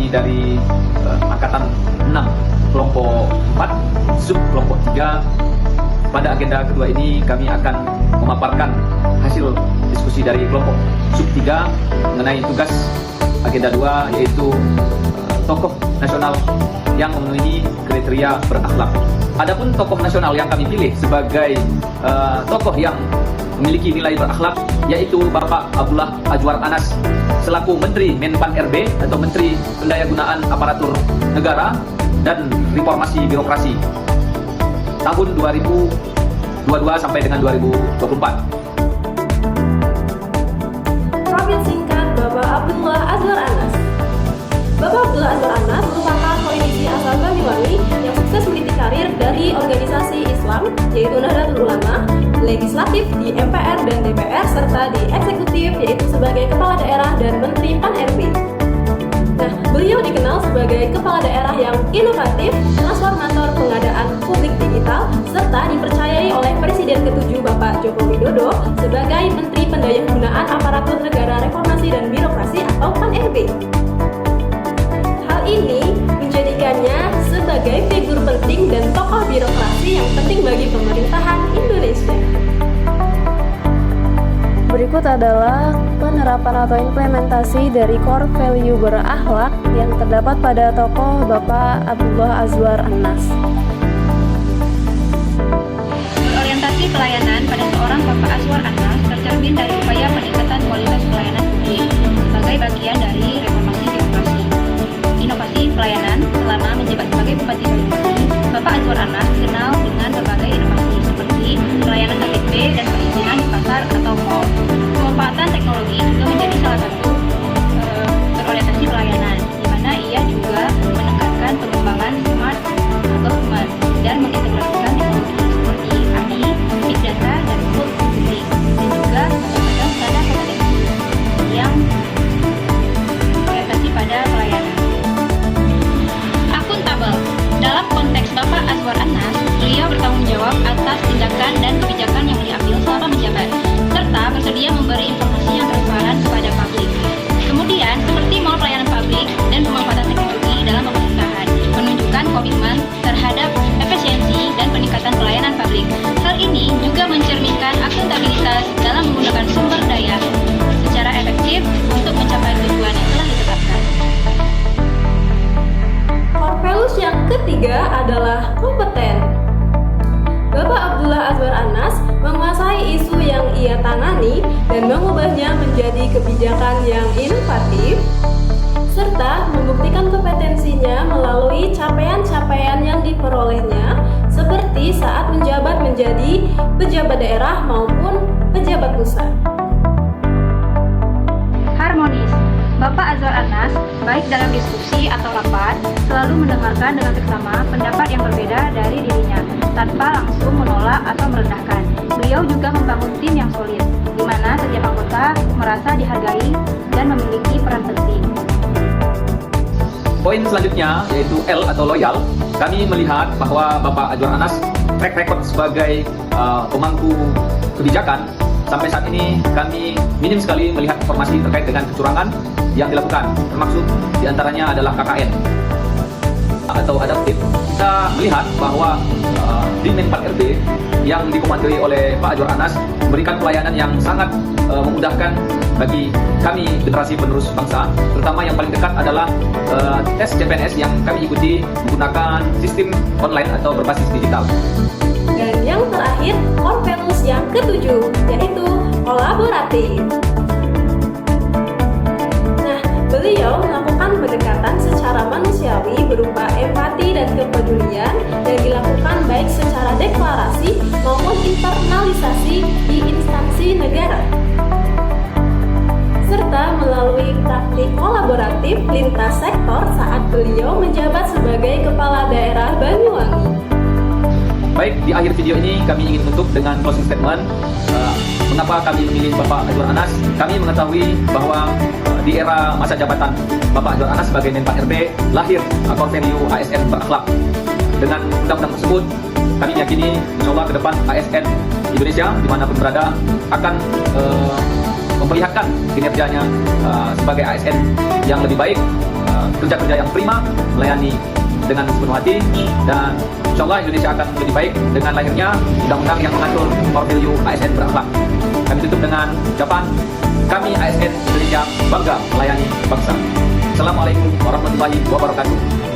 dari Angkatan 6, kelompok 4, sub kelompok 3. Pada agenda kedua ini kami akan memaparkan hasil diskusi dari kelompok sub 3 mengenai tugas agenda 2, yaitu tokoh nasional yang memenuhi kriteria berakhlak. Adapun tokoh nasional yang kami pilih sebagai tokoh yang memiliki nilai berakhlak yaitu Bapak Abdullah Azwar Anas selaku Menteri Menpan RB atau Menteri Pendayagunaan Aparatur Negara dan Reformasi Birokrasi tahun 2022 sampai dengan 2024. Profil singkat Bapak Abdullah Azwar Anas. Bapak Abdullah Azwar Anas merupakan politisi asal Banyuwangi yang sukses meniti karir dari organisasi Islam yaitu Nahdlatul Ulama, legislatif di MPR dan DPR, serta di eksekutif yaitu sebagai Kepala Daerah dan Menteri Pan-RB. Nah, beliau dikenal sebagai kepala daerah yang inovatif, transformator pengadaan publik digital, serta dipercayai oleh Presiden ke-7 Bapak Joko Widodo sebagai Menteri Pendayagunaan Aparatur Negara Reformasi dan Birokrasi atau Pan-RB. Hal ini menjadikannya sebagai figur penting dan tokoh birokrasi yang penting bagi pemerintahan Indonesia. Berikut adalah penerapan atau implementasi dari core value berakhlak yang terdapat pada tokoh Bapak Abdullah Azwar Anas. Berorientasi pelayanan pada seorang Bapak Azwar Anas tercermin dari upaya peningkatan kualitas pelayanan publik sebagai bagian dari reformasi birokrasi. Inovasi pelayanan selama menjabat sebagai Bupati Banyuwangi, Bapak Azwar Anas dikenal dengan berbagai inovasi seperti pelayanan KTP dan perizinan di pasar atau mall. Pemanfaatan teknologi juga menjadi salah satu berorientasi pelayanan, di mana ia juga menekankan pengembangan smart government dan mengintegrasikan teknologi seperti AI, big data, dan cloud computing, dan juga memegang standar kompetensi yang berorientasi pada pelayanan. Akuntabel. Dalam konteks Bapak Azwar Anas, beliau bertanggung jawab atas tindakan dan kebijakan yang diambil selama menjabat, serta bersedia memberi informasi yang transparan kepada publik. Kemudian, seperti mall pelayanan publik dan pemanfaatan teknologi dalam pemerintahan, menunjukkan komitmen terhadap efisiensi dan peningkatan pelayanan publik. Hal ini juga mencerminkan akuntabilitas dalam menggunakan sumber daya secara efektif untuk mencapai tujuan yang telah ditetapkan. Core values yang ketiga adalah kompeten. Bapak Abdullah Azwar Anas menguasai isu yang ia tangani dan mengubahnya menjadi kebijakan yang inovatif, serta membuktikan kompetensinya melalui capaian-capaian yang diperolehnya seperti saat menjabat menjadi pejabat daerah maupun pejabat pusat. Harmonis. Bapak Azwar Anas, baik dalam diskusi atau rapat, selalu mendengarkan dengan seksama pendapat yang berbeda dari dirinya, tanpa langsung menolak atau merendahkan. Beliau juga membangun tim yang solid, di mana setiap anggota merasa dihargai dan memiliki peran penting. Poin selanjutnya yaitu L atau loyal. Kami melihat bahwa Bapak Azwar Anas track record sebagai pemangku kebijakan. Sampai saat ini kami minim sekali melihat informasi terkait dengan kecurangan yang dilakukan, termasuk diantaranya adalah KKN atau adaptif. Kita melihat bahwa di Menpan RB yang dikomandoi oleh Pak Azwar Anas memberikan pelayanan yang sangat memudahkan bagi kami generasi penerus bangsa, terutama yang paling dekat adalah tes CPNS yang kami ikuti menggunakan sistem online atau berbasis digital. Dan yang terakhir, core values yang ketujuh, yaitu kolaboratif. Nah, beliau melakukan pendekatan secara manusiawi berupa empati dan kepedulian yang dilakukan baik secara deklarasi maupun internalisasi di instansi negara, serta melalui praktik kolaboratif lintas sektor saat beliau menjabat sebagai Kepala Daerah Banyuwangi. Baik, di akhir video ini kami ingin tutup dengan closing statement. Mengapa kami memilih Bapak Azwar Anas? Kami mengetahui bahwa di era masa jabatan Bapak Azwar Anas sebagai Menpan RB lahir core value ASN berakhlak. Dengan undang-undang tersebut, kami meyakini insya Allah ke depan ASN Indonesia dimanapun berada akan memperlihatkan kinerjanya sebagai ASN yang lebih baik, kerja-kerja yang prima, melayani dengan sepenuh hati, dan insya Allah Indonesia akan lebih baik dengan lahirnya undang-undang yang mengatur core value ASN berakhlak. Kami tutup dengan ucapan, kami ASN Indonesia bangga melayani bangsa. Assalamualaikum warahmatullahi wabarakatuh.